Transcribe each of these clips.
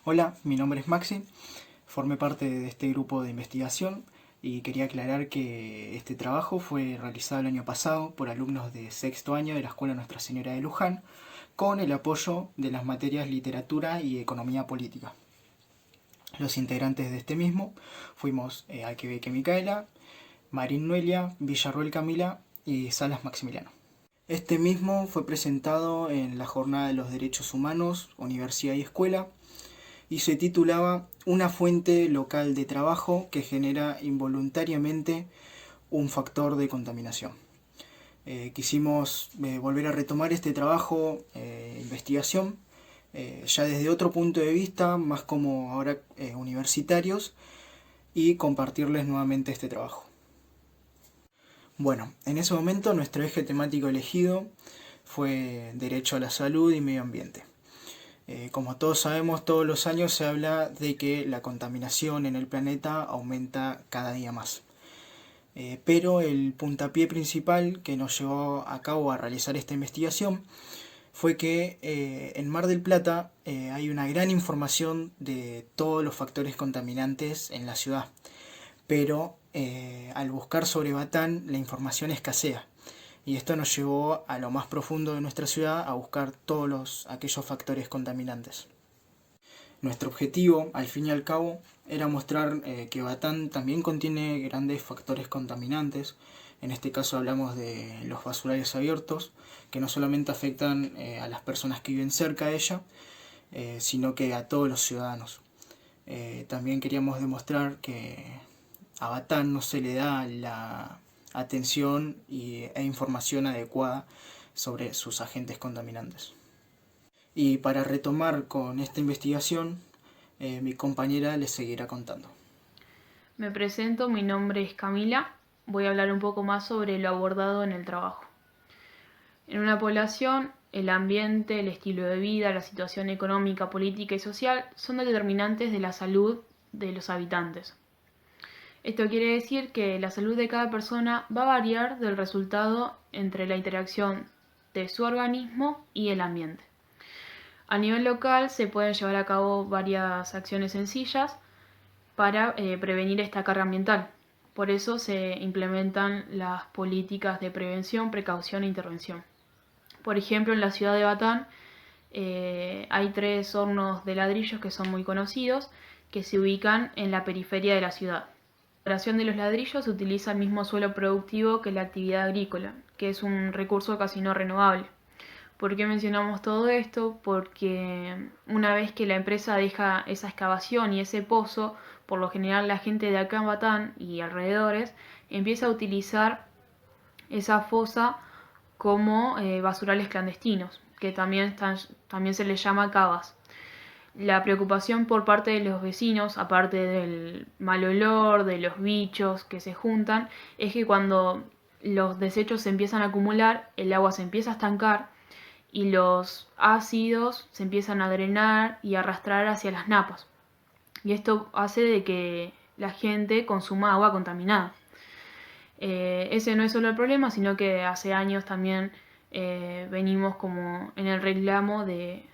Hola, mi nombre es Maxi, formé parte de este grupo de investigación y quería aclarar que este trabajo fue realizado el año pasado por alumnos de sexto año de la Escuela Nuestra Señora de Luján con el apoyo de las materias Literatura y Economía Política. Los integrantes de este mismo fuimos Alquebeque Micaela, Marín Noelia, Villarroel Camila y Salas Maximiliano. Este mismo fue presentado en la Jornada de los Derechos Humanos, Universidad y Escuela, y se titulaba Una fuente local de trabajo que genera involuntariamente un factor de contaminación. Quisimos volver a retomar este trabajo, investigación, ya desde otro punto de vista, más como ahora universitarios, y compartirles nuevamente este trabajo. Bueno, en ese momento nuestro eje temático elegido fue Derecho a la Salud y Medio Ambiente. Como todos sabemos, todos los años se habla de que la contaminación en el planeta aumenta cada día más. Pero el puntapié principal que nos llevó a cabo a realizar esta investigación fue que en Mar del Plata hay una gran información de todos los factores contaminantes en la ciudad, pero al buscar sobre Batán la información escasea. Y esto nos llevó a lo más profundo de nuestra ciudad a buscar todos aquellos factores contaminantes. Nuestro objetivo, al fin y al cabo, era mostrar que Batán también contiene grandes factores contaminantes. En este caso hablamos de los basurales abiertos, que no solamente afectan a las personas que viven cerca de ella, sino que a todos los ciudadanos. También queríamos demostrar que a Batán no se le da la atención e información adecuada sobre sus agentes contaminantes. Y para retomar con esta investigación, mi compañera les seguirá contando. Me presento, mi nombre es Camila. Voy a hablar un poco más sobre lo abordado en el trabajo. En una población, el ambiente, el estilo de vida, la situación económica, política y social son determinantes de la salud de los habitantes. Esto quiere decir que la salud de cada persona va a variar del resultado entre la interacción de su organismo y el ambiente. A nivel local se pueden llevar a cabo varias acciones sencillas para prevenir esta carga ambiental. Por eso se implementan las políticas de prevención, precaución e intervención. Por ejemplo, en la ciudad de Batán hay 3 hornos de ladrillos que son muy conocidos, que se ubican en la periferia de la ciudad. La elaboración de los ladrillos utiliza el mismo suelo productivo que la actividad agrícola, que es un recurso casi no renovable. ¿Por qué mencionamos todo esto? Porque una vez que la empresa deja esa excavación y ese pozo, por lo general la gente de acá en Batán y alrededores empieza a utilizar esa fosa como basurales clandestinos, que también se les llama cavas. La preocupación por parte de los vecinos, aparte del mal olor, de los bichos que se juntan, es que cuando los desechos se empiezan a acumular, el agua se empieza a estancar y los ácidos se empiezan a drenar y a arrastrar hacia las napas. Y esto hace de que la gente consuma agua contaminada. Ese no es solo el problema, sino que hace años también venimos como en el reclamo de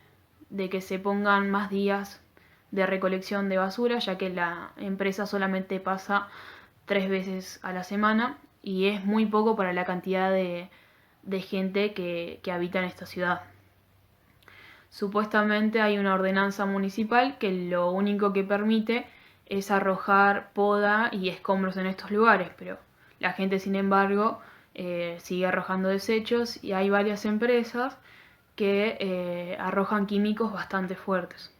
que se pongan más días de recolección de basura, ya que la empresa solamente pasa 3 veces a la semana y es muy poco para la cantidad de gente que habita en esta ciudad. Supuestamente hay una ordenanza municipal que lo único que permite es arrojar poda y escombros en estos lugares, pero la gente, sin embargo, sigue arrojando desechos y hay varias empresas que arrojan químicos bastante fuertes.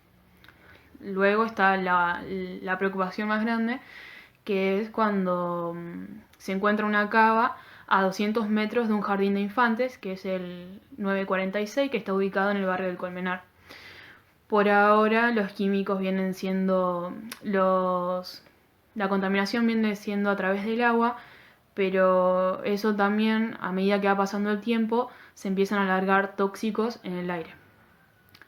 Luego está la preocupación más grande, que es cuando se encuentra una cava a 200 metros de un jardín de infantes, que es el 946, que está ubicado en el barrio del Colmenar. Por ahora los químicos vienen siendo la contaminación viene siendo a través del agua, pero eso también, a medida que va pasando el tiempo, se empiezan a largar tóxicos en el aire.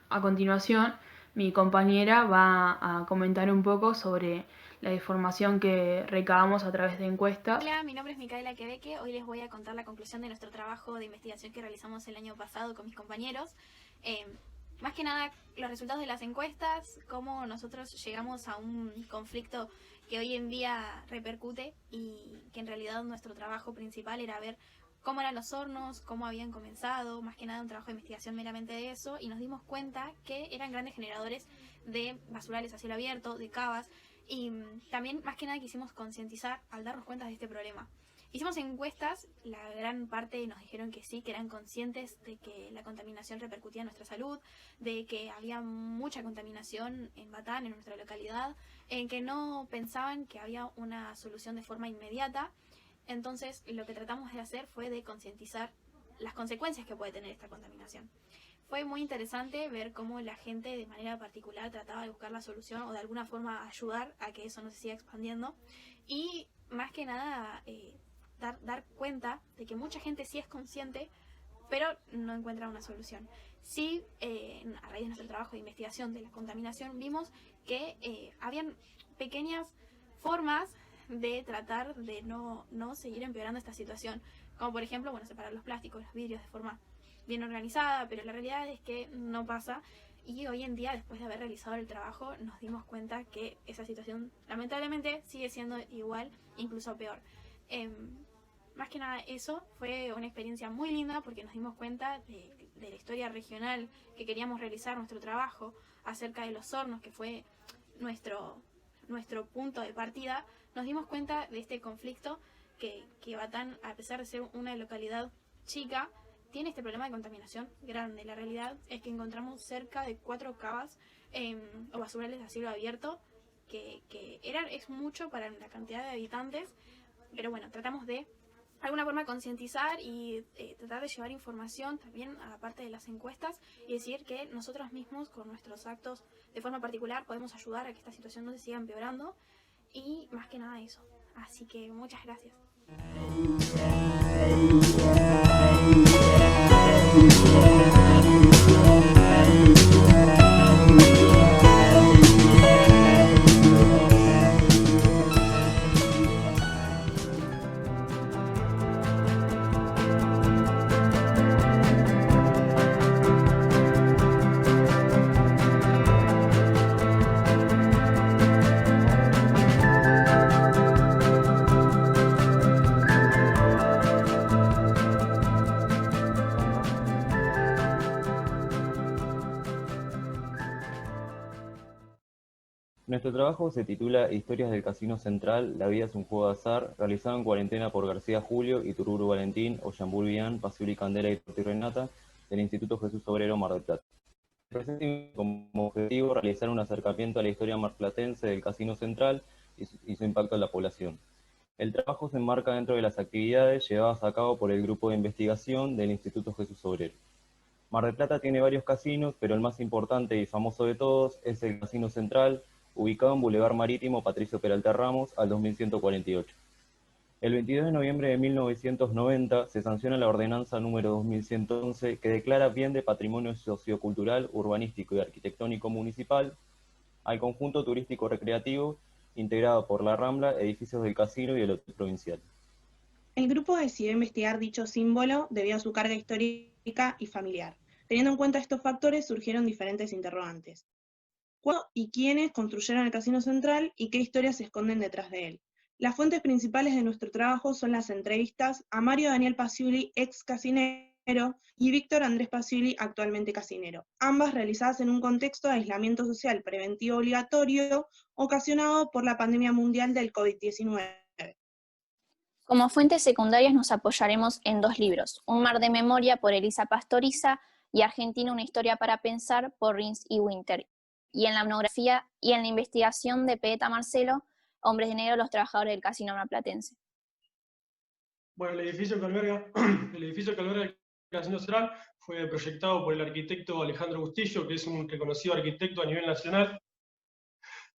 A continuación, mi compañera va a comentar un poco sobre la información que recabamos a través de encuestas. Hola, mi nombre es Micaela Quebeque. Hoy les voy a contar la conclusión de nuestro trabajo de investigación que realizamos el año pasado con mis compañeros. más que nada los resultados de las encuestas, cómo nosotros llegamos a un conflicto que hoy en día repercute y que en realidad nuestro trabajo principal era ver cómo eran los hornos, cómo habían comenzado, más que nada un trabajo de investigación meramente de eso, y nos dimos cuenta que eran grandes generadores de basurales a cielo abierto, de cavas, y también más que nada quisimos concientizar al darnos cuenta de este problema. Hicimos encuestas, la gran parte nos dijeron que sí, que eran conscientes de que la contaminación repercutía en nuestra salud, de que había mucha contaminación en Batán, en nuestra localidad, en que no pensaban que había una solución de forma inmediata. Entonces, lo que tratamos de hacer fue de concientizar las consecuencias que puede tener esta contaminación. Fue muy interesante ver cómo la gente de manera particular trataba de buscar la solución o de alguna forma ayudar a que eso no se siga expandiendo. Y más que nada, dar cuenta de que mucha gente sí es consciente, pero no encuentra una solución. Sí, a raíz de nuestro trabajo de investigación de la contaminación, vimos que habían pequeñas formas de tratar de no seguir empeorando esta situación, como por ejemplo, bueno, separar los plásticos, los vidrios de forma bien organizada, pero la realidad es que no pasa, y hoy en día, después de haber realizado el trabajo, nos dimos cuenta que esa situación lamentablemente sigue siendo igual, incluso peor. Más que nada eso fue una experiencia muy linda porque nos dimos cuenta de la historia regional que queríamos realizar, nuestro trabajo acerca de los hornos, que fue nuestro punto de partida. Nos dimos cuenta de este conflicto que Batán, a pesar de ser una localidad chica, tiene este problema de contaminación grande. La realidad es que encontramos cerca de 4 cavas o basurales a cielo abierto, que es mucho para la cantidad de habitantes, pero bueno, tratamos de alguna forma concientizar y tratar de llevar información también a la parte de las encuestas y decir que nosotros mismos con nuestros actos de forma particular podemos ayudar a que esta situación no se siga empeorando, y más que nada eso. Así que muchas gracias. Nuestro trabajo se titula Historias del Casino Central, la vida es un juego de azar, realizado en cuarentena por García Julio, Itururu Valentín, Ollambur Bian, Pasiuli Candela y Torti Renata, del Instituto Jesús Obrero Mar del Plata. Presenta como objetivo realizar un acercamiento a la historia marplatense del Casino Central y su impacto en la población. El trabajo se enmarca dentro de las actividades llevadas a cabo por el grupo de investigación del Instituto Jesús Obrero. Mar del Plata tiene varios casinos, pero el más importante y famoso de todos es el Casino Central, ubicado en Boulevard Marítimo Patricio Peralta Ramos, al 2148. El 22 de noviembre de 1990 se sanciona la ordenanza número 2111 que declara bien de patrimonio sociocultural, urbanístico y arquitectónico municipal al conjunto turístico recreativo integrado por la Rambla, edificios del casino y el hotel provincial. El grupo decidió investigar dicho símbolo debido a su carga histórica y familiar. Teniendo en cuenta estos factores, surgieron diferentes interrogantes. ¿Cuándo y quiénes construyeron el Casino Central y qué historias se esconden detrás de él? Las fuentes principales de nuestro trabajo son las entrevistas a Mario Daniel Pasiuli, ex casinero, y Víctor Andrés Pasiuli, actualmente casinero, ambas realizadas en un contexto de aislamiento social preventivo obligatorio ocasionado por la pandemia mundial del COVID-19. Como fuentes secundarias nos apoyaremos en 2 libros, Un mar de memoria por Elisa Pastoriza y Argentina, una historia para pensar por Rins y Winter, y en la monografía y en la investigación de Peeta Marcelo, Hombres de Negro, los trabajadores del casino marplatense. Bueno, el edificio que alberga el Casino Central fue proyectado por el arquitecto Alejandro Bustillo, que es un reconocido arquitecto a nivel nacional.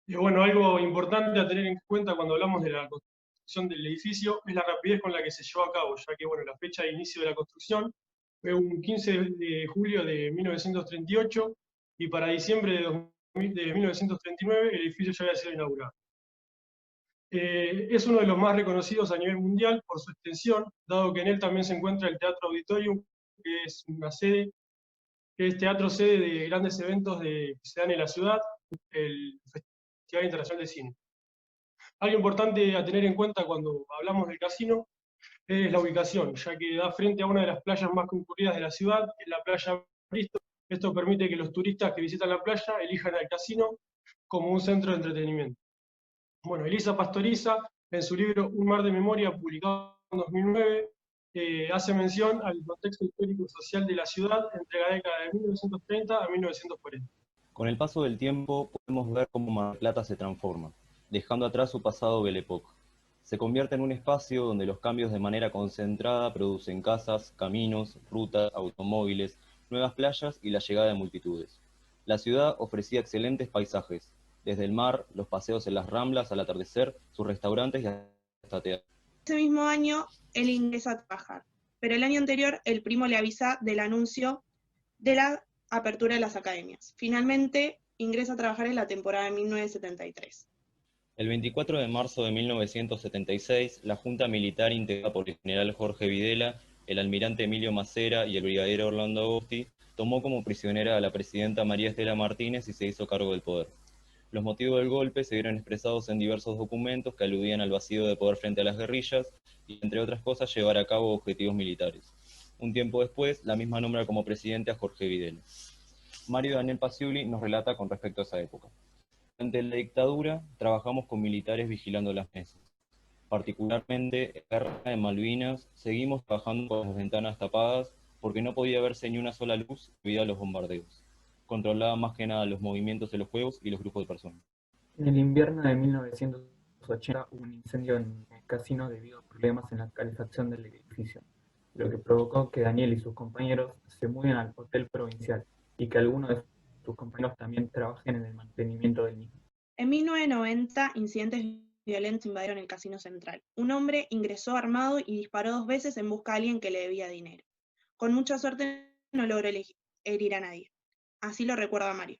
Y bueno, algo importante a tener en cuenta cuando hablamos de la construcción del edificio es la rapidez con la que se llevó a cabo, ya que bueno, la fecha de inicio de la construcción fue un 15 de julio de 1938 y para diciembre de 1939 el edificio ya había sido inaugurado. Es uno de los más reconocidos a nivel mundial por su extensión, dado que en él también se encuentra el Teatro Auditorium, que es una sede que es teatro sede de grandes eventos que se dan en la ciudad, el Festival Internacional de Cine. Algo importante a tener en cuenta cuando hablamos del casino es la ubicación, ya que da frente a una de las playas más concurridas de la ciudad, que es la playa Bristol. Esto permite que los turistas que visitan la playa elijan al casino como un centro de entretenimiento. Bueno, Elisa Pastoriza, en su libro Un mar de memoria, publicado en 2009, hace mención al contexto histórico y social de la ciudad entre la década de 1930 a 1940. Con el paso del tiempo podemos ver cómo Mar del Plata se transforma, dejando atrás su pasado Belle Époque. Se convierte en un espacio donde los cambios de manera concentrada producen casas, caminos, rutas, automóviles, nuevas playas y la llegada de multitudes. La ciudad ofrecía excelentes paisajes, desde el mar, los paseos en las ramblas al atardecer, sus restaurantes y hasta teatro. Ese mismo año, él ingresa a trabajar, pero el año anterior el primo le avisa del anuncio de la apertura de las academias. Finalmente, ingresa a trabajar en la temporada de 1973. El 24 de marzo de 1976, la Junta Militar integrada por el general Jorge Videla, el almirante Emilio Macera y el brigadier Orlando Agosti, tomó como prisionera a la presidenta María Estela Martínez y se hizo cargo del poder. Los motivos del golpe se vieron expresados en diversos documentos que aludían al vacío de poder frente a las guerrillas y, entre otras cosas, llevar a cabo objetivos militares. Un tiempo después, la misma nombra como presidente a Jorge Videla. Mario Daniel Paciuli nos relata con respecto a esa época. Durante la dictadura, trabajamos con militares vigilando las mesas. Particularmente, en la guerra de Malvinas, seguimos trabajando con las ventanas tapadas porque no podía verse ni una sola luz debido a los bombardeos. Controlaba más que nada los movimientos de los juegos y los grupos de personas. En el invierno de 1980 hubo un incendio en el casino debido a problemas en la calefacción del edificio, lo que provocó que Daniel y sus compañeros se muevan al hotel provincial y que algunos de sus compañeros también trabajen en el mantenimiento del mismo. En 1990, incidentes violentos invadieron el Casino Central. Un hombre ingresó armado y disparó 2 veces en busca de alguien que le debía dinero. Con mucha suerte no logró herir a nadie. Así lo recuerda Mario.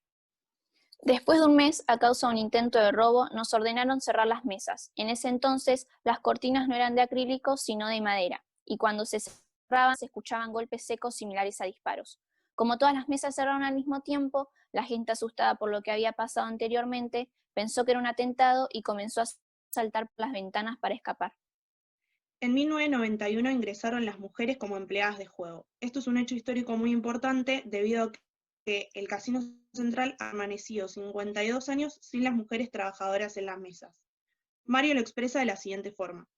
Después de un mes, a causa de un intento de robo, nos ordenaron cerrar las mesas. En ese entonces, las cortinas no eran de acrílico, sino de madera, y cuando se cerraban se escuchaban golpes secos similares a disparos. Como todas las mesas cerraron al mismo tiempo, la gente, asustada por lo que había pasado anteriormente, pensó que era un atentado y comenzó a saltar por las ventanas para escapar. En 1991 ingresaron las mujeres como empleadas de juego. Esto es un hecho histórico muy importante debido a que el Casino Central ha permanecido 52 años sin las mujeres trabajadoras en las mesas. Mario lo expresa de la siguiente forma.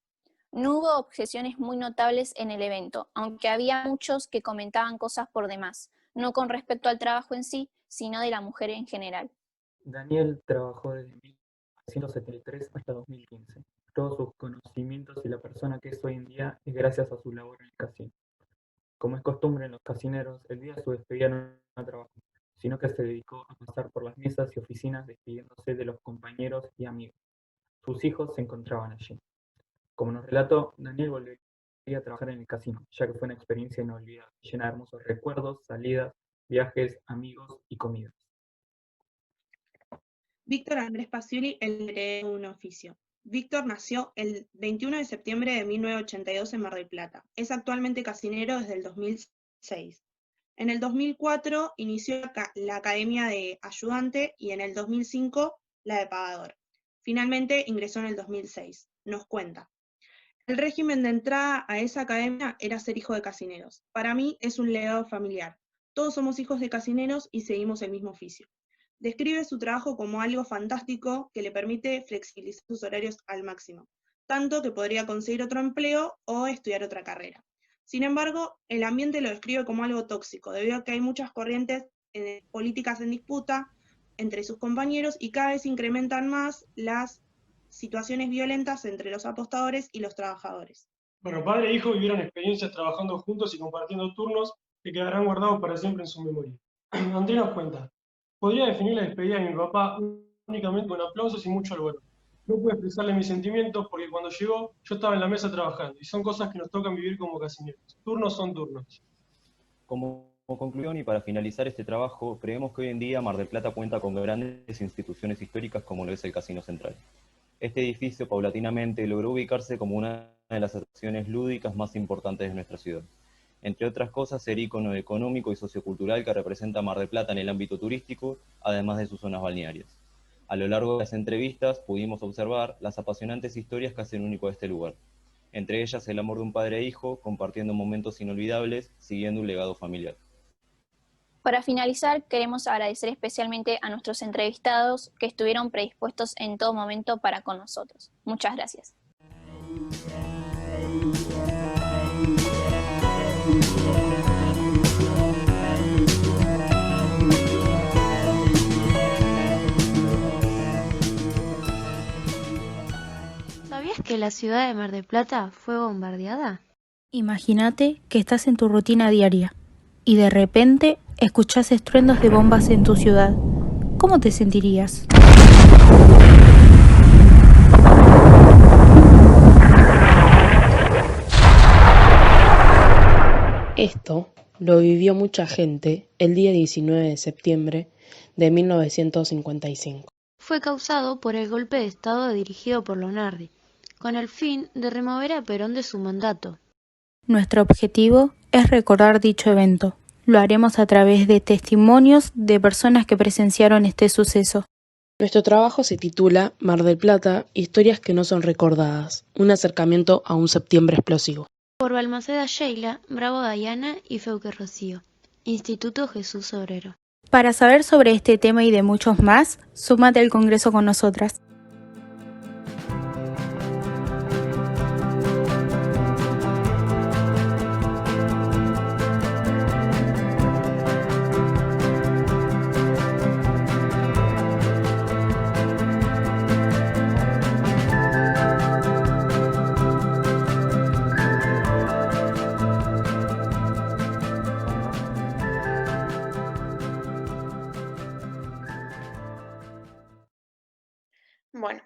No hubo objeciones muy notables en el evento, aunque había muchos que comentaban cosas por demás, no con respecto al trabajo en sí, sino de la mujer en general. Daniel trabajó desde 1973 hasta 2015. Todos sus conocimientos y la persona que es hoy en día es gracias a su labor en el casino. Como es costumbre en los casineros, el día de su despedida no trabajó, sino que se dedicó a pasar por las mesas y oficinas despidiéndose de los compañeros y amigos. Sus hijos se encontraban allí. Como nos relató, Daniel volvería a trabajar en el casino, ya que fue una experiencia inolvidable, llena de hermosos recuerdos, salidas, viajes, amigos y comidas. Víctor Andrés Paciuli, el heredero de un oficio. Víctor nació el 21 de septiembre de 1982 en Mar del Plata. Es actualmente casinero desde el 2006. En el 2004 inició la academia de ayudante y en el 2005 la de pagador. Finalmente ingresó en el 2006. Nos cuenta. El régimen de entrada a esa academia era ser hijo de casineros. Para mí es un legado familiar. Todos somos hijos de casineros y seguimos el mismo oficio. Describe su trabajo como algo fantástico que le permite flexibilizar sus horarios al máximo, tanto que podría conseguir otro empleo o estudiar otra carrera. Sin embargo, el ambiente lo describe como algo tóxico, debido a que hay muchas corrientes políticas en disputa entre sus compañeros y cada vez incrementan más las situaciones violentas entre los apostadores y los trabajadores. Bueno, padre e hijo vivieron experiencias trabajando juntos y compartiendo turnos que quedarán guardados para siempre en su memoria. Andrés nos cuenta. Podría definir la despedida de mi papá únicamente con aplausos y mucho alboroto. No pude expresarle mis sentimientos porque cuando llegó yo estaba en la mesa trabajando y son cosas que nos tocan vivir como casineros. Turnos son turnos. Como conclusión y para finalizar este trabajo, creemos que hoy en día Mar del Plata cuenta con grandes instituciones históricas como lo es el Casino Central. Este edificio paulatinamente logró ubicarse como una de las atracciones lúdicas más importantes de nuestra ciudad. Entre otras cosas, ser ícono económico y sociocultural que representa Mar del Plata en el ámbito turístico, además de sus zonas balnearias. A lo largo de las entrevistas pudimos observar las apasionantes historias que hacen único a este lugar. Entre ellas el amor de un padre e hijo, compartiendo momentos inolvidables, siguiendo un legado familiar. Para finalizar, queremos agradecer especialmente a nuestros entrevistados que estuvieron predispuestos en todo momento para con nosotros. Muchas gracias. ¿Sabías que la ciudad de Mar del Plata fue bombardeada? Imagínate que estás en tu rutina diaria y de repente escuchás estruendos de bombas en tu ciudad. ¿Cómo te sentirías? Esto lo vivió mucha gente el día 19 de septiembre de 1955. Fue causado por el golpe de Estado dirigido por Lonardi, con el fin de remover a Perón de su mandato. Nuestro objetivo es recordar dicho evento. Lo haremos a través de testimonios de personas que presenciaron este suceso. Nuestro trabajo se titula Mar del Plata, historias que no son recordadas, un acercamiento a un septiembre explosivo. Por Balmaceda Sheila, Bravo Dayana y Feuque Rocío. Instituto Jesús Obrero. Para saber sobre este tema y de muchos más, súmate al Congreso con nosotras. Bueno,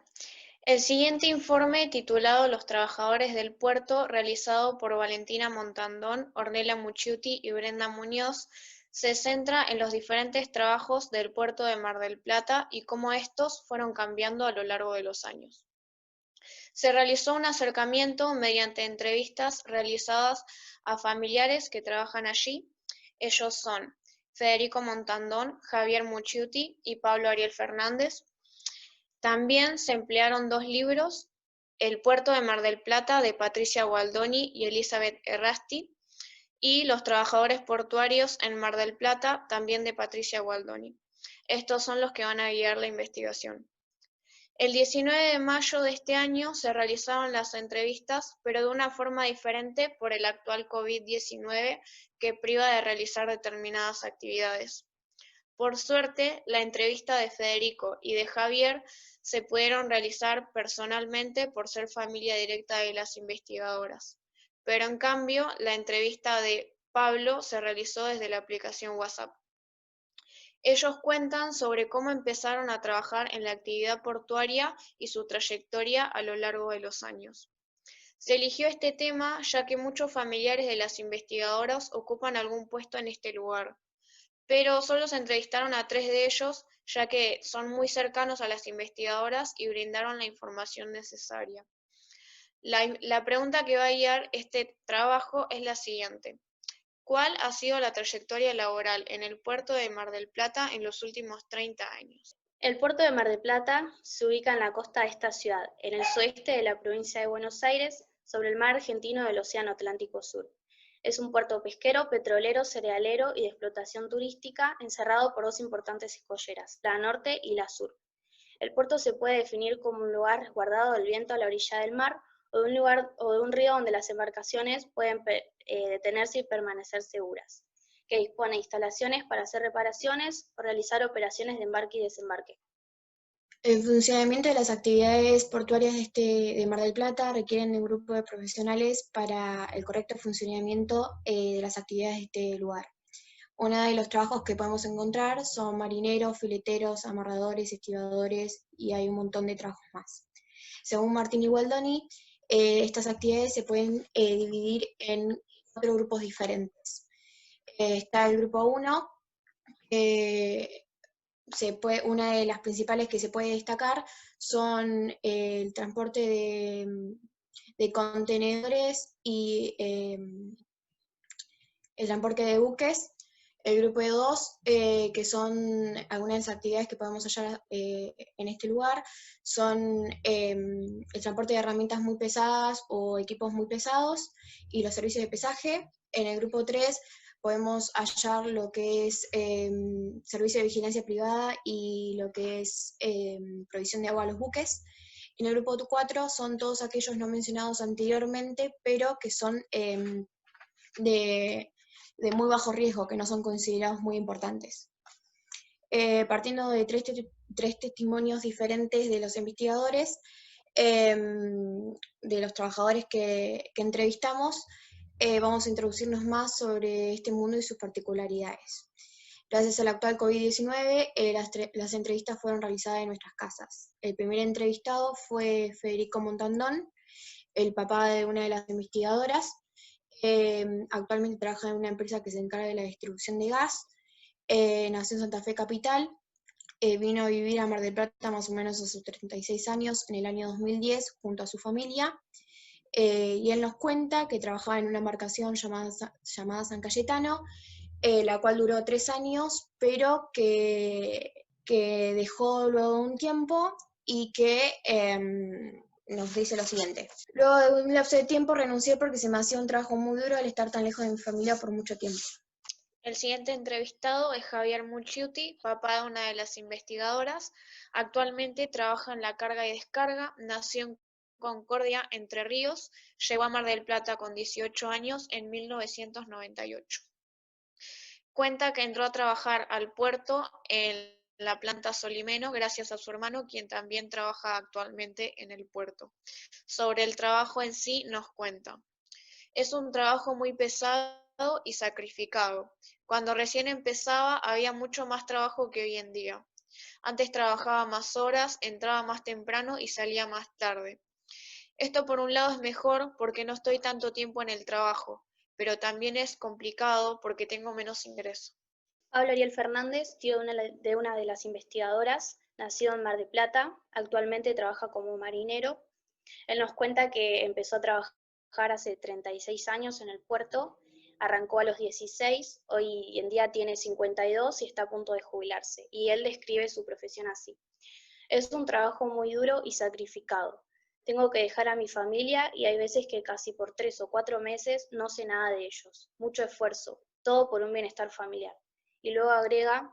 el siguiente informe, titulado Los trabajadores del puerto, realizado por Valentina Montandón, Ornella Mucciuti y Brenda Muñoz, se centra en los diferentes trabajos del puerto de Mar del Plata y cómo estos fueron cambiando a lo largo de los años. Se realizó un acercamiento mediante entrevistas realizadas a familiares que trabajan allí. Ellos son Federico Montandón, Javier Mucciuti y Pablo Ariel Fernández. También se emplearon 2 libros, El puerto de Mar del Plata, de Patricia Gualdoni y Elizabeth Errasti, y Los trabajadores portuarios en Mar del Plata, también de Patricia Gualdoni. Estos son los que van a guiar la investigación. El 19 de mayo de este año se realizaron las entrevistas, pero de una forma diferente por el actual COVID-19 que priva de realizar determinadas actividades. Por suerte, la entrevista de Federico y de Javier se pudieron realizar personalmente por ser familia directa de las investigadoras, pero en cambio la entrevista de Pablo se realizó desde la aplicación WhatsApp. Ellos cuentan sobre cómo empezaron a trabajar en la actividad portuaria y su trayectoria a lo largo de los años. Se eligió este tema ya que muchos familiares de las investigadoras ocupan algún puesto en este lugar, pero solo se entrevistaron a 3 de ellos, ya que son muy cercanos a las investigadoras y brindaron la información necesaria. La pregunta que va a guiar este trabajo es la siguiente. ¿Cuál ha sido la trayectoria laboral en el puerto de Mar del Plata en los últimos 30 años? El puerto de Mar del Plata se ubica en la costa de esta ciudad, en el sueste de la provincia de Buenos Aires, sobre el mar argentino del Océano Atlántico Sur. Es un puerto pesquero, petrolero, cerealero y de explotación turística, encerrado por 2 importantes escolleras, la norte y la sur. El puerto se puede definir como un lugar resguardado del viento a la orilla del mar o de un río donde las embarcaciones pueden detenerse y permanecer seguras, que dispone de instalaciones para hacer reparaciones o realizar operaciones de embarque y desembarque. El funcionamiento de las actividades portuarias de Mar del Plata requieren de un grupo de profesionales para el correcto funcionamiento de las actividades de este lugar. Uno de los trabajos que podemos encontrar son marineros, fileteros, amarradores, estibadores y hay un montón de trabajos más. Según Martín y Gualdoni, estas actividades se pueden dividir en 4 grupos diferentes. Está el grupo 1, una de las principales que se puede destacar son el transporte de contenedores y el transporte de buques. El grupo de 2, que son algunas de las actividades que podemos hallar en este lugar, son el transporte de herramientas muy pesadas o equipos muy pesados y los servicios de pesaje. En el grupo 3 podemos hallar lo que es servicio de vigilancia privada y lo que es provisión de agua a los buques. En el grupo 4 son todos aquellos no mencionados anteriormente, pero que son de muy bajo riesgo, que no son considerados muy importantes. Partiendo de tres testimonios diferentes de los investigadores, de los trabajadores que entrevistamos, vamos a introducirnos más sobre este mundo y sus particularidades. Gracias al actual COVID-19, las entrevistas fueron realizadas en nuestras casas. El primer entrevistado fue Federico Montandón, el papá de una de las investigadoras. Actualmente trabaja en una empresa que se encarga de la distribución de gas. Nació en Santa Fe Capital. Vino a vivir a Mar del Plata más o menos a sus 36 años en el año 2010 junto a su familia. Y él nos cuenta que trabajaba en una embarcación llamada San Cayetano, la cual duró 3 años, pero que dejó luego un tiempo y que nos dice lo siguiente: luego de un lapso de tiempo renuncié porque se me hacía un trabajo muy duro al estar tan lejos de mi familia por mucho tiempo. El siguiente entrevistado es Javier Mucciuti, papá de una de las investigadoras. Actualmente trabaja en la carga y descarga, nació en Concordia, Entre Ríos, llegó a Mar del Plata con 18 años en 1998. Cuenta que entró a trabajar al puerto en la planta Solimeno gracias a su hermano, quien también trabaja actualmente en el puerto. Sobre el trabajo en sí nos cuenta: es un trabajo muy pesado y sacrificado. Cuando recién empezaba había mucho más trabajo que hoy en día. Antes trabajaba más horas, entraba más temprano y salía más tarde. Esto por un lado es mejor porque no estoy tanto tiempo en el trabajo, pero también es complicado porque tengo menos ingreso. Pablo Ariel Fernández, tío de una de las investigadoras, nació en Mar del Plata, actualmente trabaja como marinero. Él nos cuenta que empezó a trabajar hace 36 años en el puerto, arrancó a los 16, hoy en día tiene 52 y está a punto de jubilarse. Y él describe su profesión así: es un trabajo muy duro y sacrificado. Tengo que dejar a mi familia y hay veces que casi por 3 o 4 meses no sé nada de ellos. Mucho esfuerzo, todo por un bienestar familiar. Y luego agrega: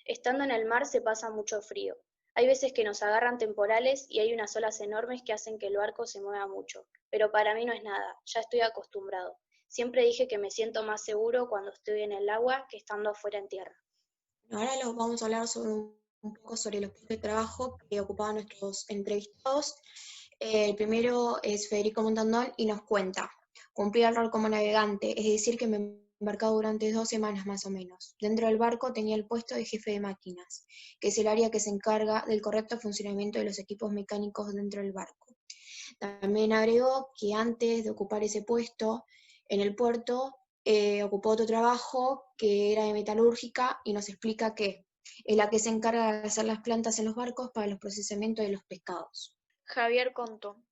estando en el mar se pasa mucho frío. Hay veces que nos agarran temporales y hay unas olas enormes que hacen que el barco se mueva mucho, pero para mí no es nada, ya estoy acostumbrado. Siempre dije que me siento más seguro cuando estoy en el agua que estando afuera en tierra. Ahora vamos a hablar un poco sobre los puestos de trabajo que ocupaban nuestros entrevistados. El primero es Federico Montandón y nos cuenta: cumplí el rol como navegante, es decir, que me embarcado durante 2 semanas más o menos. Dentro del barco tenía el puesto de jefe de máquinas, que es el área que se encarga del correcto funcionamiento de los equipos mecánicos dentro del barco. También agregó que antes de ocupar ese puesto en el puerto, ocupó otro trabajo que era de metalúrgica y nos explica que es la que se encarga de hacer las plantas en los barcos para los procesamientos de los pescados. Javier contó: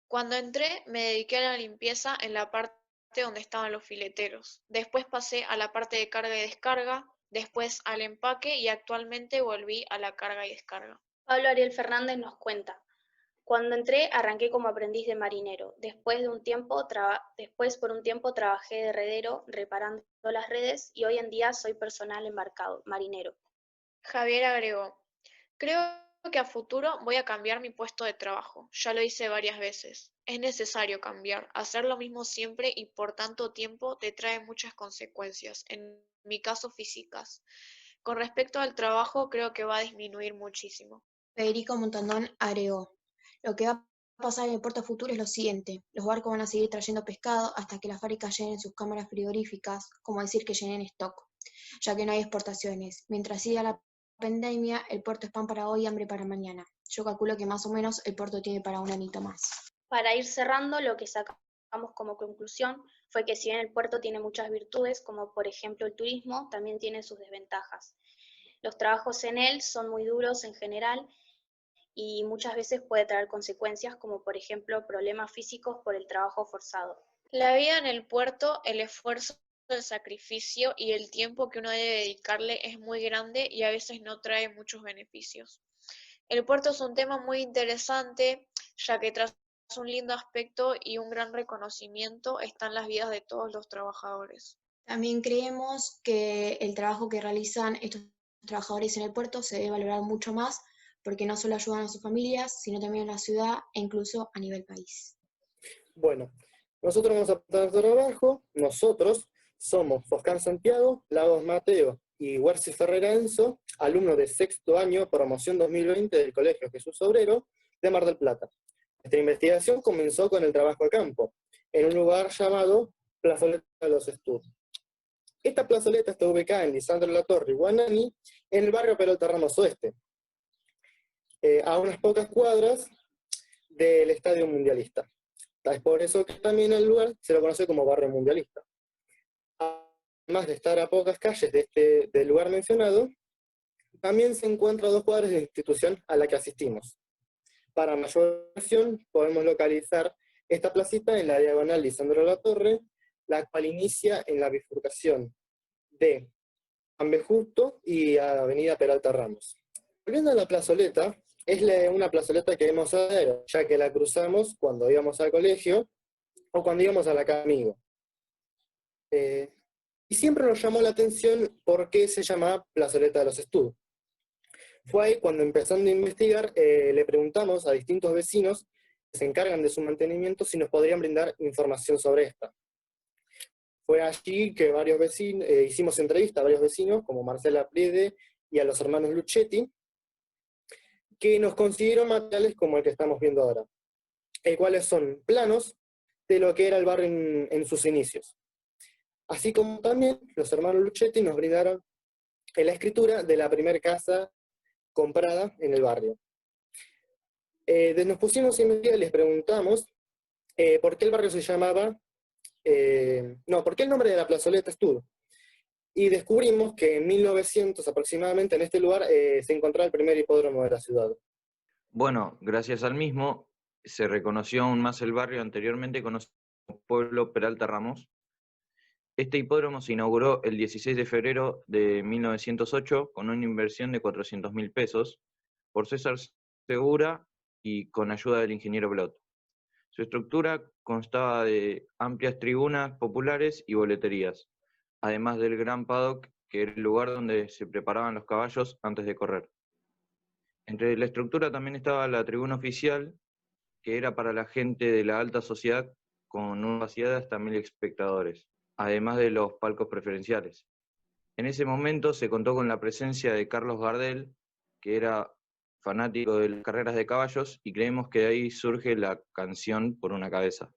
cuando entré me dediqué a la limpieza en la parte donde estaban los fileteros. Después pasé a la parte de carga y descarga, después al empaque y actualmente volví a la carga y descarga. Pablo Ariel Fernández nos cuenta: cuando entré arranqué como aprendiz de marinero. Después por un tiempo trabajé de redero reparando las redes y hoy en día soy personal embarcado, marinero. Javier agregó: creo que a futuro voy a cambiar mi puesto de trabajo. Ya lo hice varias veces. Es necesario cambiar. Hacer lo mismo siempre y por tanto tiempo te trae muchas consecuencias, en mi caso físicas. Con respecto al trabajo, creo que va a disminuir muchísimo. Federico Montandón agregó: lo que va a pasar en el puerto futuro es lo siguiente: los barcos van a seguir trayendo pescado hasta que las fábricas llenen sus cámaras frigoríficas, como decir que llenen stock, ya que no hay exportaciones. Mientras siga la pandemia, el puerto es pan para hoy y hambre para mañana. Yo calculo que más o menos el puerto tiene para un añito más. Para ir cerrando, lo que sacamos como conclusión fue que si bien el puerto tiene muchas virtudes, como por ejemplo el turismo, también tiene sus desventajas. Los trabajos en él son muy duros en general y muchas veces puede traer consecuencias como por ejemplo problemas físicos por el trabajo forzado. La vida en el puerto, el esfuerzo El sacrificio y el tiempo que uno debe dedicarle es muy grande y a veces no trae muchos beneficios. El puerto es un tema muy interesante, ya que tras un lindo aspecto y un gran reconocimiento están las vidas de todos los trabajadores. También creemos que el trabajo que realizan estos trabajadores en el puerto se debe valorar mucho más porque no solo ayudan a sus familias, sino también a la ciudad e incluso a nivel país. Bueno, nosotros vamos a aportar nuestro trabajo. Nosotros somos Foscan Santiago, Lagos Mateo y Huerci Ferreira Enzo, alumnos de sexto año, promoción 2020 del Colegio Jesús Obrero de Mar del Plata. Nuestra investigación comenzó con el trabajo de campo, en un lugar llamado Plazoleta de los Estudios. Esta plazoleta está ubicada en Lisandro de la Torre y Guanani, en el barrio Peralta Ramos Oeste, a unas pocas cuadras del Estadio Mundialista. Es por eso que también el lugar se lo conoce como barrio mundialista. Además de estar a pocas calles del lugar mencionado, también se encuentra a 2 cuadras de la institución a la que asistimos. Para mayor información podemos localizar esta placita en la diagonal Lisandro de la Torre, la cual inicia en la bifurcación de Juan B. Justo y Avenida Peralta Ramos. Volviendo a la plazoleta, es una plazoleta que vemos a ver, ya que la cruzamos cuando íbamos al colegio o cuando íbamos a la casa de amigo. Y siempre nos llamó la atención por qué se llama Plazoleta de los Estudios. Fue ahí cuando, empezando a investigar, le preguntamos a distintos vecinos que se encargan de su mantenimiento si nos podrían brindar información sobre esta. Fue allí que varios vecinos, hicimos entrevista a varios vecinos, como Marcela Priede y a los hermanos Luchetti, que nos consiguieron materiales como el que estamos viendo ahora, cuáles son planos de lo que era el barrio en sus inicios. Así como también los hermanos Luchetti nos brindaron la escritura de la primera casa comprada en el barrio. Nos pusimos a investigar y les preguntamos por qué el barrio se llamaba, por qué el nombre de la plazoleta Estudio. Y descubrimos que en 1900 aproximadamente en este lugar se encontraba el primer hipódromo de la ciudad. Bueno, gracias al mismo se reconoció aún más el barrio anteriormente conocido como Pueblo Peralta Ramos. Este hipódromo se inauguró el 16 de febrero de 1908 con una inversión de 400.000 pesos por César Segura y con ayuda del ingeniero Blot. Su estructura constaba de amplias tribunas populares y boleterías, además del gran paddock, que era el lugar donde se preparaban los caballos antes de correr. Entre la estructura también estaba la tribuna oficial, que era para la gente de la alta sociedad, con una capacidad de hasta 1.000 espectadores, además de los palcos preferenciales. En ese momento se contó con la presencia de Carlos Gardel, que era fanático de las carreras de caballos, y creemos que de ahí surge la canción Por una cabeza.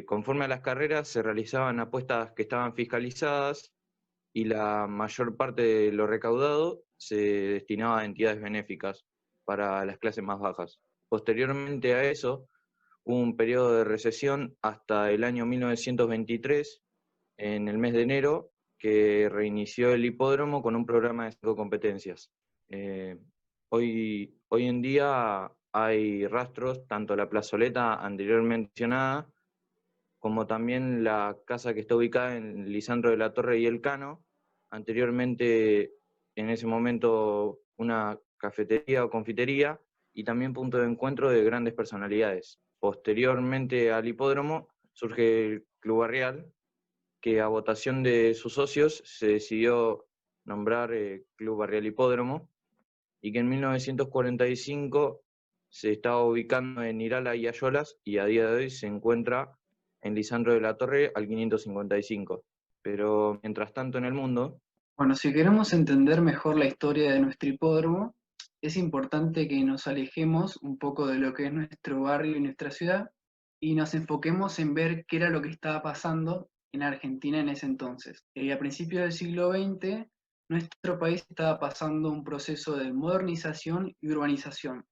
Conforme a las carreras se realizaban apuestas que estaban fiscalizadas y la mayor parte de lo recaudado se destinaba a entidades benéficas para las clases más bajas. Posteriormente a eso, hubo un periodo de recesión hasta el año 1923, en el mes de enero, que reinició el hipódromo con un programa de 5 competencias. Hoy en día hay rastros, tanto la plazoleta anteriormente mencionada, como también la casa que está ubicada en Lisandro de la Torre y El Cano, anteriormente en ese momento una cafetería o confitería, y también punto de encuentro de grandes personalidades. Posteriormente al hipódromo surge el Club Barrial, que a votación de sus socios se decidió nombrar Club Barrial Hipódromo, y que en 1945 se estaba ubicando en Irala y Ayolas, y a día de hoy se encuentra en Lisandro de la Torre al 555. Pero mientras tanto en el mundo... Bueno, si queremos entender mejor la historia de nuestro hipódromo, es importante que nos alejemos un poco de lo que es nuestro barrio y nuestra ciudad y nos enfoquemos en ver qué era lo que estaba pasando en Argentina en ese entonces. A principios del siglo XX, nuestro país estaba pasando un proceso de modernización y urbanización,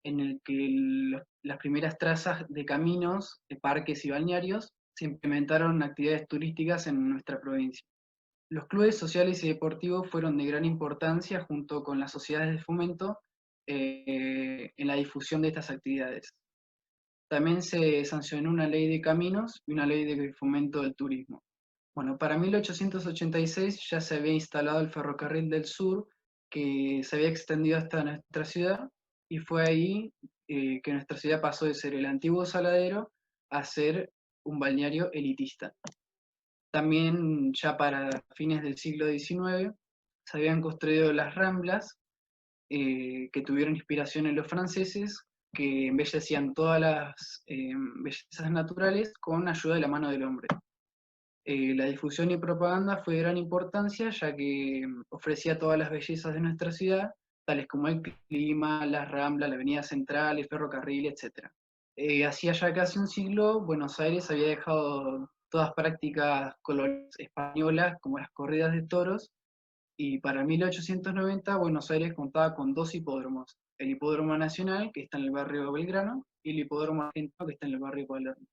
en el que las primeras trazas de caminos, de parques y balnearios se implementaron actividades turísticas en nuestra provincia. Los clubes sociales y deportivos fueron de gran importancia junto con las sociedades de fomento en la difusión de estas actividades. También se sancionó una ley de caminos y una ley de fomento del turismo. Bueno, para 1886 ya se había instalado el ferrocarril del sur, que se había extendido hasta nuestra ciudad, y fue ahí que nuestra ciudad pasó de ser el antiguo saladero a ser un balneario elitista. También ya para fines del siglo XIX se habían construido las ramblas, que tuvieron inspiración en los franceses, que embellecían todas las bellezas naturales con ayuda de la mano del hombre. La difusión y propaganda fue de gran importancia, ya que ofrecía todas las bellezas de nuestra ciudad, tales como el clima, las ramblas, la avenida central, el ferrocarril, etc. Hacía ya casi un siglo, Buenos Aires había dejado todas prácticas coloniales españolas, como las corridas de toros, y para 1890 Buenos Aires contaba con 2 hipódromos: el Hipódromo Nacional, que está en el barrio Belgrano, y el Hipódromo Argentino, que está en el barrio Palermo.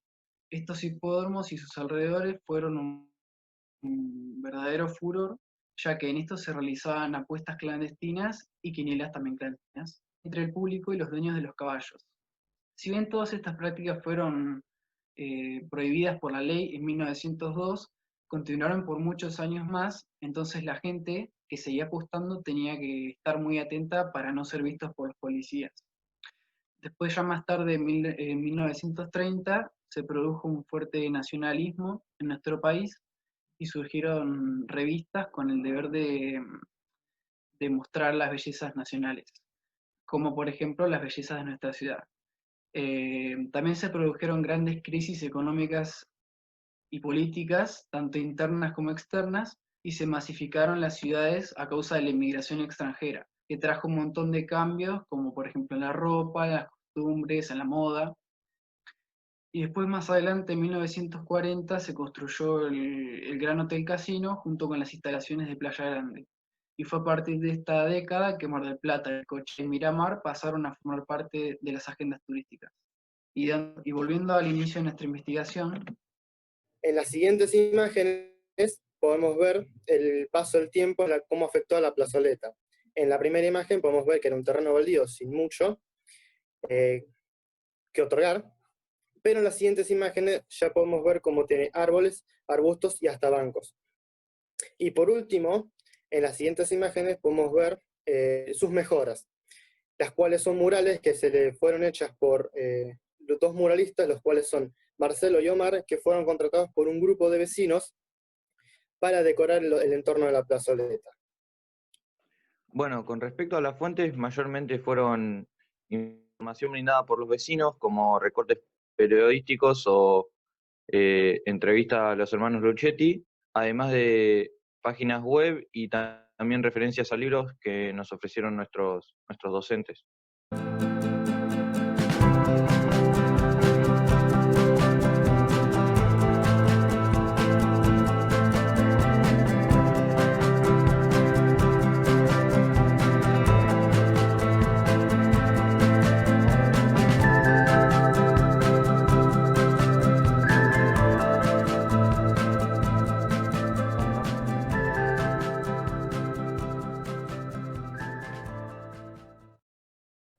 Estos hipódromos y sus alrededores fueron un verdadero furor, ya que en estos se realizaban apuestas clandestinas y quinielas también clandestinas entre el público y los dueños de los caballos. Si bien todas estas prácticas fueron prohibidas por la ley en 1902, continuaron por muchos años más, entonces la gente que seguía apostando tenía que estar muy atenta para no ser vistos por los policías. Después, ya más tarde, en 1930, se produjo un fuerte nacionalismo en nuestro país y surgieron revistas con el deber de mostrar las bellezas nacionales, como por ejemplo las bellezas de nuestra ciudad. También se produjeron grandes crisis económicas y políticas, tanto internas como externas, y se masificaron las ciudades a causa de la inmigración extranjera, que trajo un montón de cambios, como por ejemplo en la ropa, en las costumbres, en la moda. Y después, más adelante, en 1940, se construyó el Gran Hotel Casino junto con las instalaciones de Playa Grande. Y fue a partir de esta década que Mar del Plata, El Coche y Miramar pasaron a formar parte de las agendas turísticas. Y volviendo al inicio de nuestra investigación, En las siguientes imágenes podemos ver el paso del tiempo, cómo afectó a la plazoleta. En la primera imagen podemos ver que era un terreno baldío sin mucho que otorgar, pero en las siguientes imágenes ya podemos ver cómo tiene árboles, arbustos y hasta bancos. Y por último, en las siguientes imágenes podemos ver sus mejoras, las cuales son murales que se le fueron hechas por los 2 muralistas, los cuales son Marcelo y Omar, que fueron contratados por un grupo de vecinos para decorar el entorno de la plazoleta. Bueno, con respecto a las fuentes, mayormente fueron información brindada por los vecinos, como recortes periodísticos o entrevistas a los hermanos Luchetti, además de páginas web y también referencias a libros que nos ofrecieron nuestros docentes.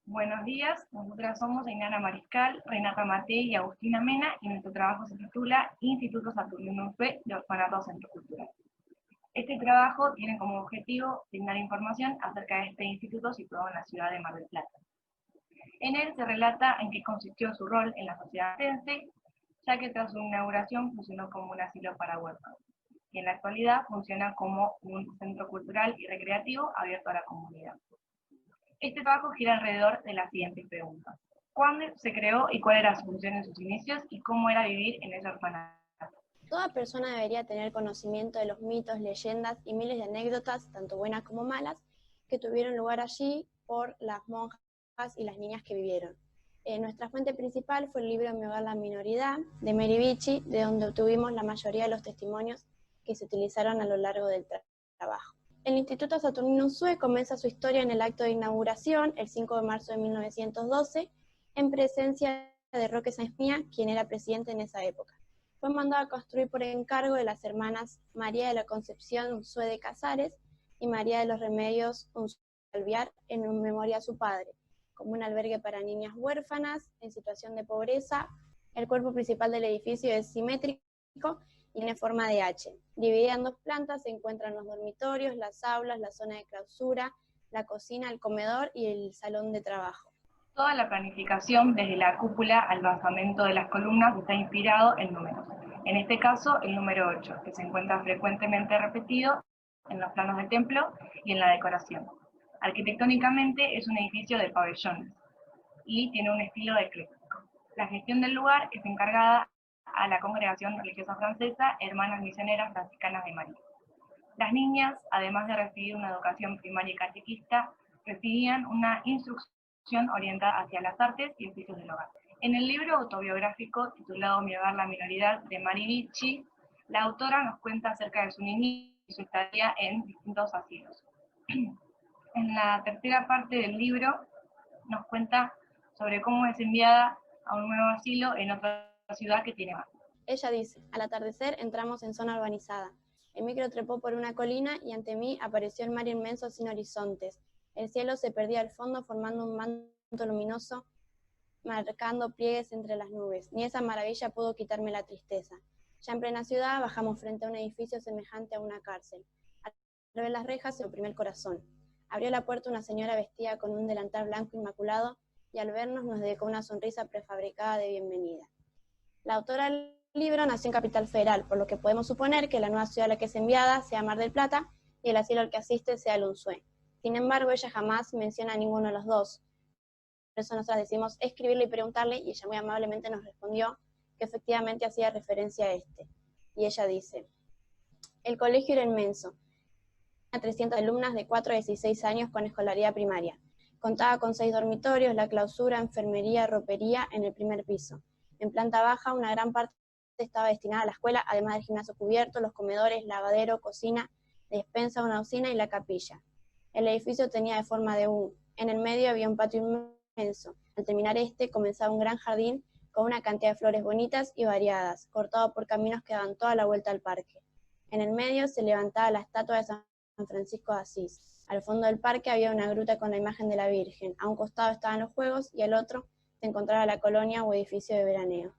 Buenos días, nosotras somos Ainara Mariscal, Renata Matei y Agustina Mena, y nuestro trabajo se titula Instituto Saturnino UP de Orfanato Centro Cultural. Este trabajo tiene como objetivo brindar información acerca de este instituto situado en la ciudad de Mar del Plata. En él se relata en qué consistió su rol en la sociedad platense, ya que tras su inauguración funcionó como un asilo para huérfanos, y en la actualidad funciona como un centro cultural y recreativo abierto a la comunidad. Este trabajo gira alrededor de las siguientes preguntas: ¿cuándo se creó y cuál era su función en sus inicios y cómo era vivir en ese orfanato? Toda persona debería tener conocimiento de los mitos, leyendas y miles de anécdotas, tanto buenas como malas, que tuvieron lugar allí por las monjas y las niñas que vivieron. Nuestra fuente principal fue el libro Mi hogar, la minoridad, de Mary Bichi, de donde obtuvimos la mayoría de los testimonios que se utilizaron a lo largo del trabajo. El Instituto Saturnino Sue comienza su historia en el acto de inauguración, el 5 de marzo de 1912, en presencia de Roque Sáenz Peña, quien era presidente en esa época. Fue mandado a construir por encargo de las hermanas María de la Concepción Unsue de Casares y María de los Remedios Unsue de Alvear, en memoria a su padre, como un albergue para niñas huérfanas en situación de pobreza. El cuerpo principal del edificio es simétrico y tiene forma de H. Dividida en dos plantas se encuentran los dormitorios, las aulas, la zona de clausura, la cocina, el comedor y el salón de trabajo. Toda la planificación, desde la cúpula al basamento de las columnas, está inspirado en números. En este caso, el número 8, que se encuentra frecuentemente repetido en los planos del templo y en la decoración. Arquitectónicamente es un edificio de pabellones y tiene un estilo ecléctico. La gestión del lugar es encargada a la Congregación Religiosa Francesa Hermanas Misioneras Franciscanas de María. Las niñas, además de recibir una educación primaria y catequista, recibían una instrucción orientada hacia las artes y oficios del hogar. En el libro autobiográfico titulado Mi hogar, la minoridad, de Mari Vicci, la autora nos cuenta acerca de su niñez y su estadía en distintos asilos. En la tercera parte del libro nos cuenta sobre cómo es enviada a un nuevo asilo en otra ciudad que tiene más. Ella dice, al atardecer entramos en zona urbanizada. El micro trepó por una colina y ante mí apareció el mar inmenso sin horizontes. El cielo se perdía al fondo formando un manto luminoso, marcando pliegues entre las nubes. Ni esa maravilla pudo quitarme la tristeza. Ya en plena ciudad bajamos frente a un edificio semejante a una cárcel. Al ver las rejas se me oprimió el corazón. Abrió la puerta una señora vestida con un delantal blanco inmaculado y al vernos nos dedicó una sonrisa prefabricada de bienvenida. La autora del libro nació en Capital Federal, por lo que podemos suponer que la nueva ciudad a la que es enviada sea Mar del Plata y el asilo al que asiste sea el Unzué. Sin embargo, ella jamás menciona a ninguno de los dos. Por eso nosotros decidimos escribirle y preguntarle, y ella muy amablemente nos respondió que efectivamente hacía referencia a este. Y ella dice, el colegio era inmenso, tenía 300 alumnas de 4 a 16 años con escolaridad primaria. Contaba con 6 dormitorios, la clausura, enfermería, ropería en el primer piso. En planta baja, una gran parte estaba destinada a la escuela, además del gimnasio cubierto, los comedores, lavadero, cocina, despensa, una usina y la capilla. El edificio tenía de forma de U. En el medio había un patio inmenso. Al terminar comenzaba un gran jardín con una cantidad de flores bonitas y variadas, cortado por caminos que daban toda la vuelta al parque. En el medio se levantaba la estatua de San Francisco de Asís. Al fondo del parque había una gruta con la imagen de la Virgen. A un costado estaban los juegos y al otro se encontraba la colonia o edificio de veraneo.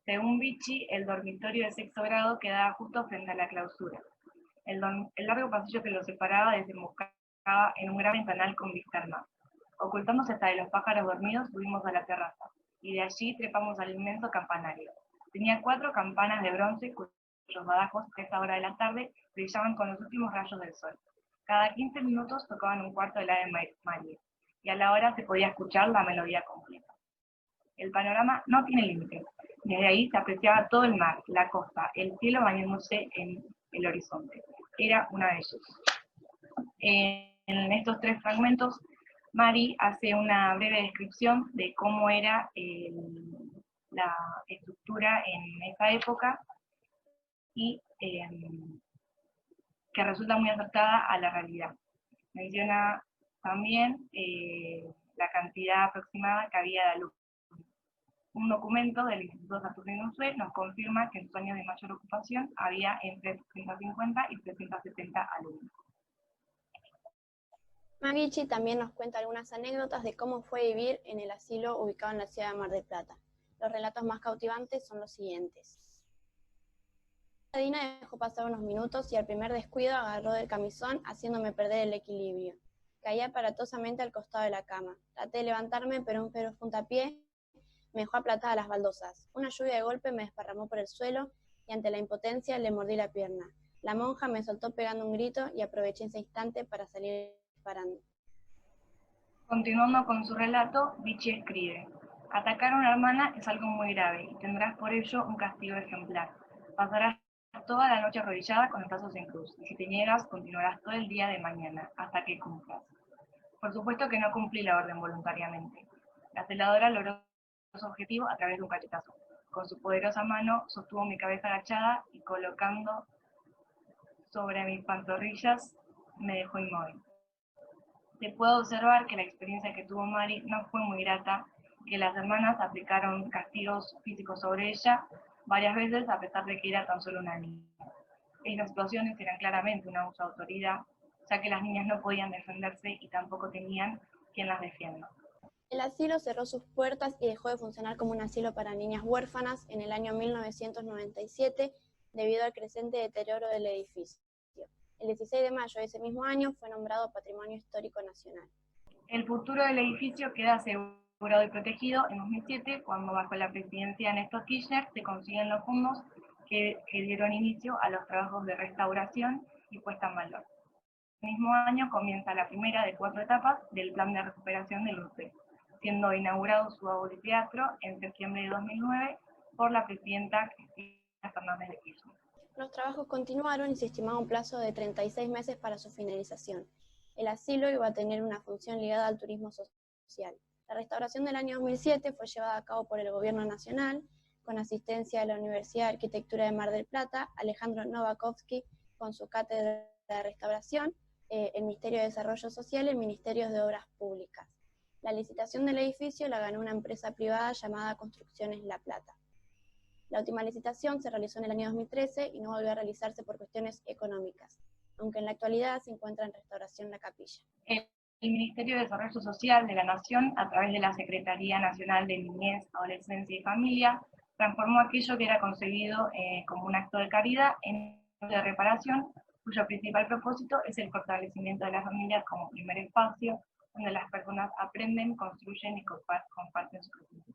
Según Vicci, el dormitorio de sexto grado quedaba justo frente a la clausura. El largo pasillo que lo separaba desembocaba en un gran ventanal con vista al mar. Ocultándose hasta de los pájaros dormidos, subimos a la terraza, y de allí trepamos al inmenso campanario. Tenía 4 campanas de bronce cuyos badajos a esa hora de la tarde brillaban con los últimos rayos del sol. Cada 15 minutos tocaban un cuarto del Ave María, y a la hora se podía escuchar la melodía completa. El panorama no tiene límites. Desde ahí se apreciaba todo el mar, la costa, el cielo bañándose en el horizonte. Era una belleza. En estos 3 fragmentos, Mari hace una breve descripción de cómo era la estructura en esa época y que resulta muy acertada a la realidad. Menciona también la cantidad aproximada que había de alumnos. Un documento del Instituto Saturnino Unzué nos confirma que en sus años de mayor ocupación había entre 350 y 370 alumnos. Vicci también nos cuenta algunas anécdotas de cómo fue vivir en el asilo ubicado en la ciudad de Mar del Plata. Los relatos más cautivantes son los siguientes. Dina dejó pasar unos minutos y al primer descuido agarró del camisón haciéndome perder el equilibrio. Caí aparatosamente al costado de la cama. Traté de levantarme, pero un feroz puntapié me dejó aplatada las baldosas. Una lluvia de golpe me desparramó por el suelo y ante la impotencia le mordí la pierna. La monja me soltó pegando un grito y aproveché ese instante para salir disparando. Continuando con su relato, Vicci escribe: atacar a una hermana es algo muy grave y tendrás por ello un castigo ejemplar. Pasarás toda la noche arrodillada con los brazos en cruz, y si te niegas, continuarás todo el día de mañana, hasta que cumplas. Por supuesto que no cumplí la orden voluntariamente. La celadora logró su objetivo a través de un cachetazo. Con su poderosa mano sostuvo mi cabeza agachada y colocando sobre mis pantorrillas me dejó inmóvil. Se puede observar que la experiencia que tuvo Mari no fue muy grata, que las hermanas aplicaron castigos físicos sobre ella varias veces a pesar de que era tan solo una niña. Estas situaciones eran claramente un abuso de autoridad, ya que las niñas no podían defenderse y tampoco tenían quien las defienda. El asilo cerró sus puertas y dejó de funcionar como un asilo para niñas huérfanas en el año 1997 debido al creciente deterioro del edificio. El 16 de mayo de ese mismo año fue nombrado Patrimonio Histórico Nacional. El futuro del edificio queda asegurado y protegido en 2007, cuando bajo la presidencia de Néstor Kirchner se consiguen los fondos que dieron inicio a los trabajos de restauración y puesta en valor. El mismo año comienza la primera de 4 etapas del plan de recuperación del UNPE, siendo inaugurado su obra de teatro en septiembre de 2009 por la presidenta Cristina Fernández de Kirchner. Los trabajos continuaron y se estimaba un plazo de 36 meses para su finalización. El asilo iba a tener una función ligada al turismo social. La restauración del año 2007 fue llevada a cabo por el Gobierno Nacional, con asistencia de la Universidad de Arquitectura de Mar del Plata, Alejandro Novakovsky con su cátedra de restauración, el Ministerio de Desarrollo Social y el Ministerio de Obras Públicas. La licitación del edificio la ganó una empresa privada llamada Construcciones La Plata. La última licitación se realizó en el año 2013 y no volvió a realizarse por cuestiones económicas, aunque en la actualidad se encuentra en restauración la capilla. El Ministerio de Desarrollo Social de la Nación, a través de la Secretaría Nacional de Niñez, Adolescencia y Familia, transformó aquello que era concebido como un acto de caridad en un acto de reparación, cuyo principal propósito es el fortalecimiento de las familias como primer espacio donde las personas aprenden, construyen y comparten su crecimiento.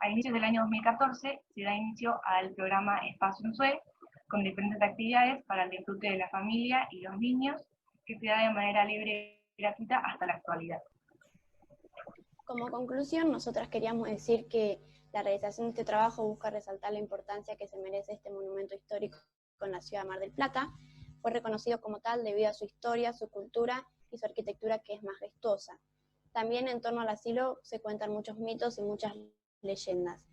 A inicios del año 2014 se da inicio al programa Espacio UNSUE, con diferentes actividades para el disfrute de la familia y los niños, que se da de manera libre y gratuita hasta la actualidad. Como conclusión, nosotras queríamos decir que la realización de este trabajo busca resaltar la importancia que se merece este monumento histórico en la ciudad de Mar del Plata. Fue reconocido como tal debido a su historia, su cultura y su arquitectura, que es majestuosa. También en torno al asilo se cuentan muchos mitos y muchas leyendas.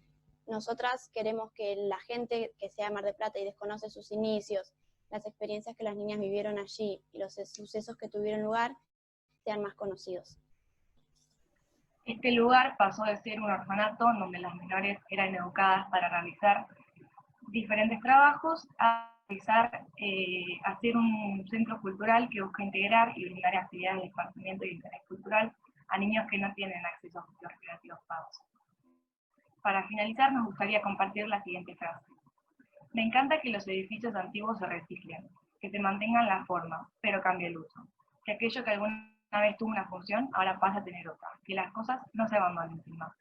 Nosotras queremos que la gente que sea de Mar del Plata y desconoce sus inicios, las experiencias que las niñas vivieron allí y los sucesos que tuvieron lugar, sean más conocidos. Este lugar pasó de ser un orfanato donde las menores eran educadas para realizar diferentes trabajos a hacer un centro cultural que busca integrar y brindar actividades de esparcimiento y interés cultural a niños que no tienen acceso a sitios recreativos pagos. Para finalizar, nos gustaría compartir la siguiente frase. Me encanta que los edificios antiguos se reciclen, que se mantengan la forma, pero cambie el uso. Que aquello que alguna vez tuvo una función, ahora pasa a tener otra. Que las cosas no se abandonen sin más.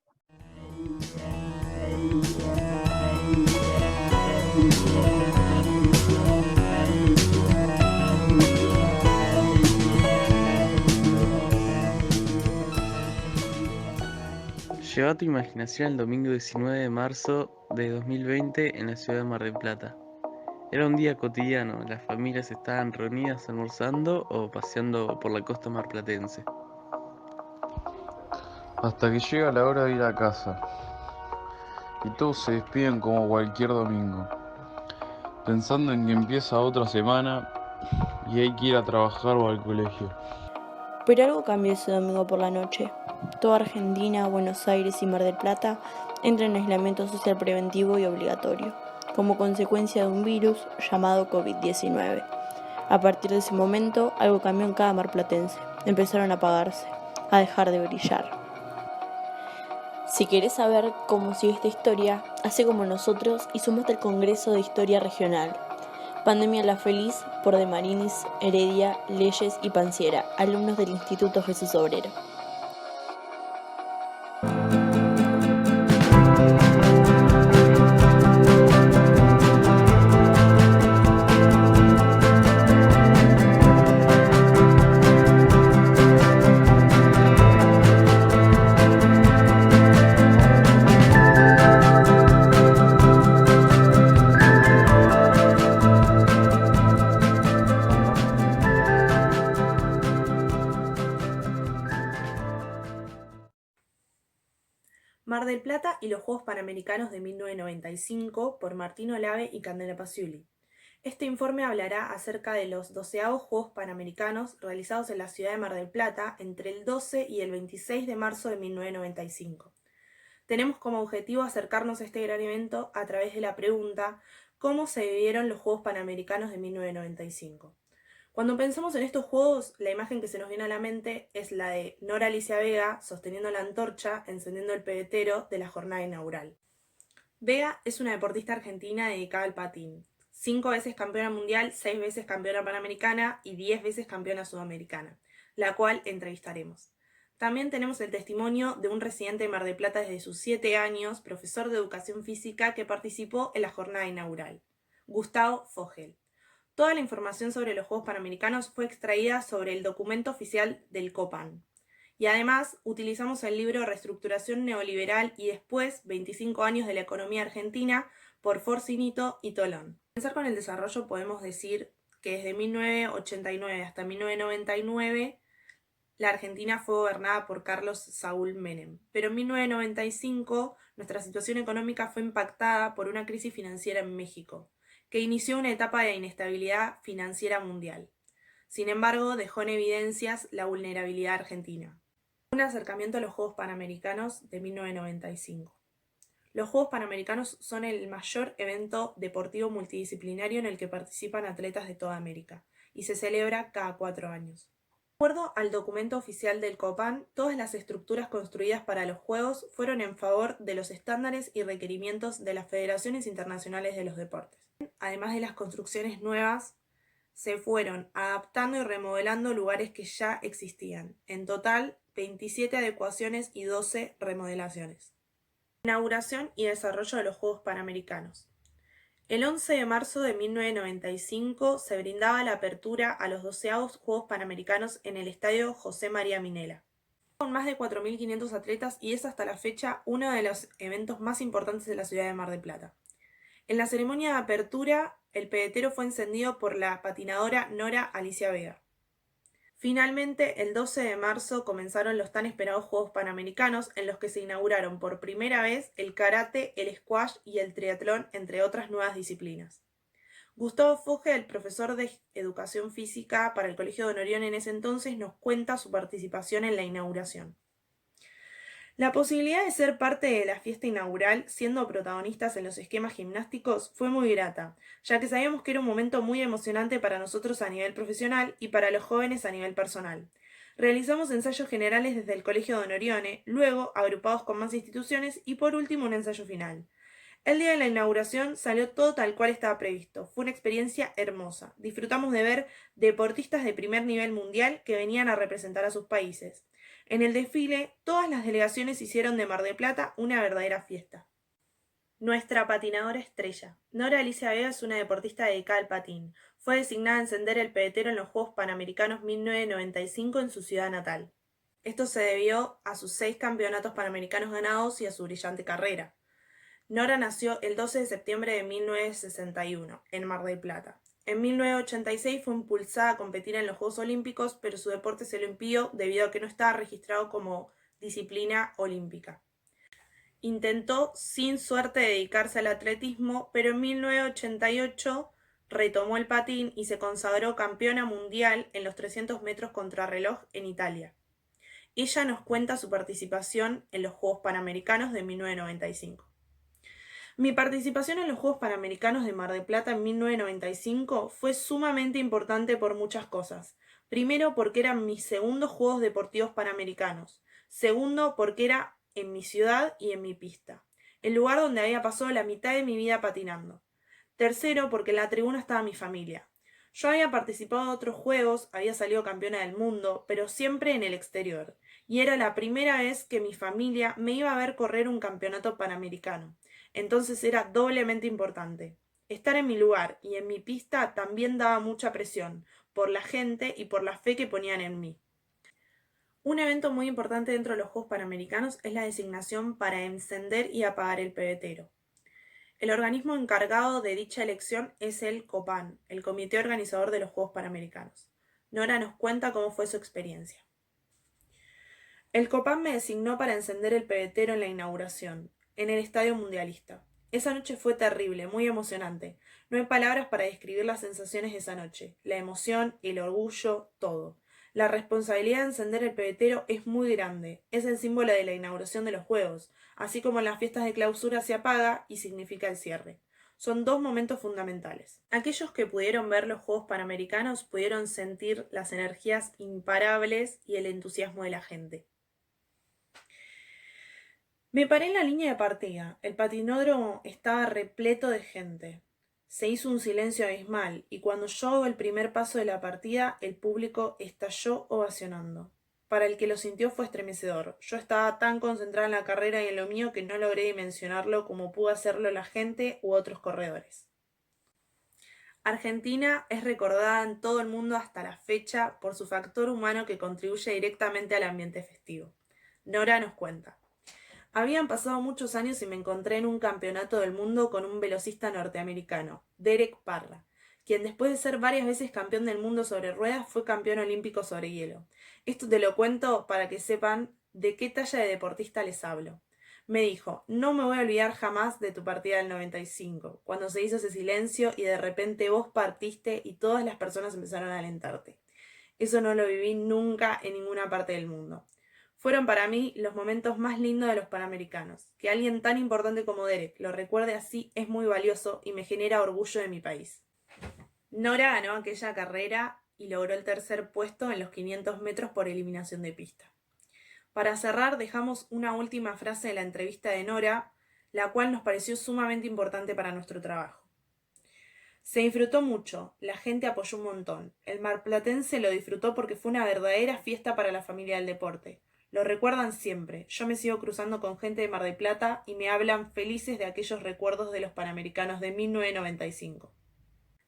Lleva tu imaginación el domingo 19 de marzo de 2020 en la ciudad de Mar del Plata. Era un día cotidiano, las familias estaban reunidas almorzando o paseando por la costa marplatense. Hasta que llega la hora de ir a casa, y todos se despiden como cualquier domingo, pensando en que empieza otra semana y hay que ir a trabajar o al colegio. Pero algo cambió ese domingo por la noche. Toda Argentina, Buenos Aires y Mar del Plata entran en aislamiento social preventivo y obligatorio, como consecuencia de un virus llamado COVID-19. A partir de ese momento, algo cambió en cada marplatense. Empezaron a apagarse, a dejar de brillar. Si querés saber cómo sigue esta historia, hacé como nosotros y sumate al Congreso de Historia Regional. Pandemia La Feliz por De Marinis, Heredia, Leyes y Panciera, alumnos del Instituto Jesús Obrero. Mar del Plata y los Juegos Panamericanos de 1995 por Martín Olave y Candela Paciuli. Este informe hablará acerca de los 12avos Juegos Panamericanos realizados en la ciudad de Mar del Plata entre el 12 y el 26 de marzo de 1995. Tenemos como objetivo acercarnos a este gran evento a través de la pregunta ¿cómo se vivieron los Juegos Panamericanos de 1995? Cuando pensamos en estos juegos, la imagen que se nos viene a la mente es la de Nora Alicia Vega sosteniendo la antorcha, encendiendo el pebetero de la jornada inaugural. Bea es una deportista argentina dedicada al patín. 5 veces campeona mundial, 6 veces campeona panamericana y 10 veces campeona sudamericana, la cual entrevistaremos. También tenemos el testimonio de un residente de Mar del Plata desde sus 7 años, profesor de educación física que participó en la jornada inaugural, Gustavo Fogel. Toda la información sobre los Juegos Panamericanos fue extraída sobre el documento oficial del COPAN. Y además utilizamos el libro Reestructuración Neoliberal y después 25 años de la economía argentina por Forcinito y Tolón. Para comenzar con el desarrollo podemos decir que desde 1989 hasta 1999 la Argentina fue gobernada por Carlos Saúl Menem, pero en 1995 nuestra situación económica fue impactada por una crisis financiera en México, que inició una etapa de inestabilidad financiera mundial. Sin embargo, dejó en evidencias la vulnerabilidad argentina. Un acercamiento a los Juegos Panamericanos de 1995. Los Juegos Panamericanos son el mayor evento deportivo multidisciplinario en el que participan atletas de toda América, y se celebra cada 4 años. De acuerdo al documento oficial del COPAN, todas las estructuras construidas para los Juegos fueron en favor de los estándares y requerimientos de las federaciones internacionales de los deportes. Además de las construcciones nuevas, se fueron adaptando y remodelando lugares que ya existían. En total, 27 adecuaciones y 12 remodelaciones. Inauguración y desarrollo de los Juegos Panamericanos. El 11 de marzo de 1995 se brindaba la apertura a los 12avos Juegos Panamericanos en el Estadio José María Minella, con más de 4.500 atletas y es hasta la fecha uno de los eventos más importantes de la ciudad de Mar del Plata. En la ceremonia de apertura, el pebetero fue encendido por la patinadora Nora Alicia Vega. Finalmente, el 12 de marzo comenzaron los tan esperados Juegos Panamericanos, en los que se inauguraron por primera vez el karate, el squash y el triatlón, entre otras nuevas disciplinas. Gustavo Fogel, profesor de educación física para el Colegio Don Orión en ese entonces, nos cuenta su participación en la inauguración. La posibilidad de ser parte de la fiesta inaugural, siendo protagonistas en los esquemas gimnásticos, fue muy grata, ya que sabíamos que era un momento muy emocionante para nosotros a nivel profesional y para los jóvenes a nivel personal. Realizamos ensayos generales desde el Colegio Don Orione, luego agrupados con más instituciones y por último un ensayo final. El día de la inauguración salió todo tal cual estaba previsto. Fue una experiencia hermosa. Disfrutamos de ver deportistas de primer nivel mundial que venían a representar a sus países. En el desfile, todas las delegaciones hicieron de Mar del Plata una verdadera fiesta. Nuestra patinadora estrella. Nora Alicia Vega es una deportista dedicada al patín. Fue designada a encender el pebetero en los Juegos Panamericanos 1995 en su ciudad natal. Esto se debió a sus 6 campeonatos panamericanos ganados y a su brillante carrera. Nora nació el 12 de septiembre de 1961, en Mar del Plata. En 1986 fue impulsada a competir en los Juegos Olímpicos, pero su deporte se lo impidió debido a que no estaba registrado como disciplina olímpica. Intentó sin suerte dedicarse al atletismo, pero en 1988 retomó el patín y se consagró campeona mundial en los 300 metros contrarreloj en Italia. Ella nos cuenta su participación en los Juegos Panamericanos de 1995. Mi participación en los Juegos Panamericanos de Mar del Plata en 1995 fue sumamente importante por muchas cosas. Primero, porque eran mis segundos Juegos Deportivos Panamericanos. Segundo, porque era en mi ciudad y en mi pista, el lugar donde había pasado la mitad de mi vida patinando. Tercero, porque en la tribuna estaba mi familia. Yo había participado en otros juegos, había salido campeona del mundo, pero siempre en el exterior. Y era la primera vez que mi familia me iba a ver correr un campeonato panamericano. Entonces era doblemente importante. Estar en mi lugar y en mi pista también daba mucha presión, por la gente y por la fe que ponían en mí. Un evento muy importante dentro de los Juegos Panamericanos es la designación para encender y apagar el pebetero. El organismo encargado de dicha elección es el COPAN, el Comité Organizador de los Juegos Panamericanos. Nora nos cuenta cómo fue su experiencia. El COPAN me designó para encender el pebetero en la inauguración, en el Estadio Mundialista. Esa noche fue terrible, muy emocionante. No hay palabras para describir las sensaciones de esa noche. La emoción, el orgullo, todo. La responsabilidad de encender el pebetero es muy grande. Es el símbolo de la inauguración de los Juegos. Así como en las fiestas de clausura se apaga y significa el cierre. Son 2 momentos fundamentales. Aquellos que pudieron ver los Juegos Panamericanos pudieron sentir las energías imparables y el entusiasmo de la gente. Me paré en la línea de partida. El patinódromo estaba repleto de gente. Se hizo un silencio abismal y cuando yo hago el primer paso de la partida, el público estalló ovacionando. Para el que lo sintió fue estremecedor. Yo estaba tan concentrada en la carrera y en lo mío que no logré dimensionarlo como pudo hacerlo la gente u otros corredores. Argentina es recordada en todo el mundo hasta la fecha por su factor humano que contribuye directamente al ambiente festivo. Nora nos cuenta. Habían pasado muchos años y me encontré en un campeonato del mundo con un velocista norteamericano, Derek Parra, quien después de ser varias veces campeón del mundo sobre ruedas fue campeón olímpico sobre hielo. Esto te lo cuento para que sepan de qué talla de deportista les hablo. Me dijo, no me voy a olvidar jamás de tu partida del 95, cuando se hizo ese silencio y de repente vos partiste y todas las personas empezaron a alentarte. Eso no lo viví nunca en ninguna parte del mundo. Fueron para mí los momentos más lindos de los Panamericanos. Que alguien tan importante como Derek lo recuerde así es muy valioso y me genera orgullo de mi país. Nora ganó aquella carrera y logró el tercer puesto en los 500 metros por eliminación de pista. Para cerrar, dejamos una última frase de la entrevista de Nora, la cual nos pareció sumamente importante para nuestro trabajo. Se disfrutó mucho, la gente apoyó un montón. El marplatense lo disfrutó porque fue una verdadera fiesta para la familia del deporte. Lo recuerdan siempre. Yo me sigo cruzando con gente de Mar del Plata y me hablan felices de aquellos recuerdos de los Panamericanos de 1995.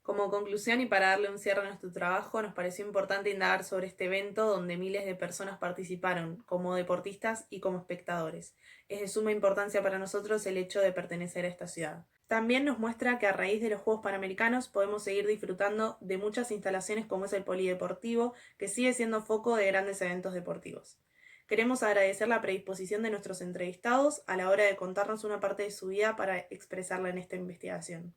Como conclusión y para darle un cierre a nuestro trabajo, nos pareció importante indagar sobre este evento donde miles de personas participaron, como deportistas y como espectadores. Es de suma importancia para nosotros el hecho de pertenecer a esta ciudad. También nos muestra que a raíz de los Juegos Panamericanos podemos seguir disfrutando de muchas instalaciones como es el polideportivo, que sigue siendo foco de grandes eventos deportivos. Queremos agradecer la predisposición de nuestros entrevistados a la hora de contarnos una parte de su vida para expresarla en esta investigación.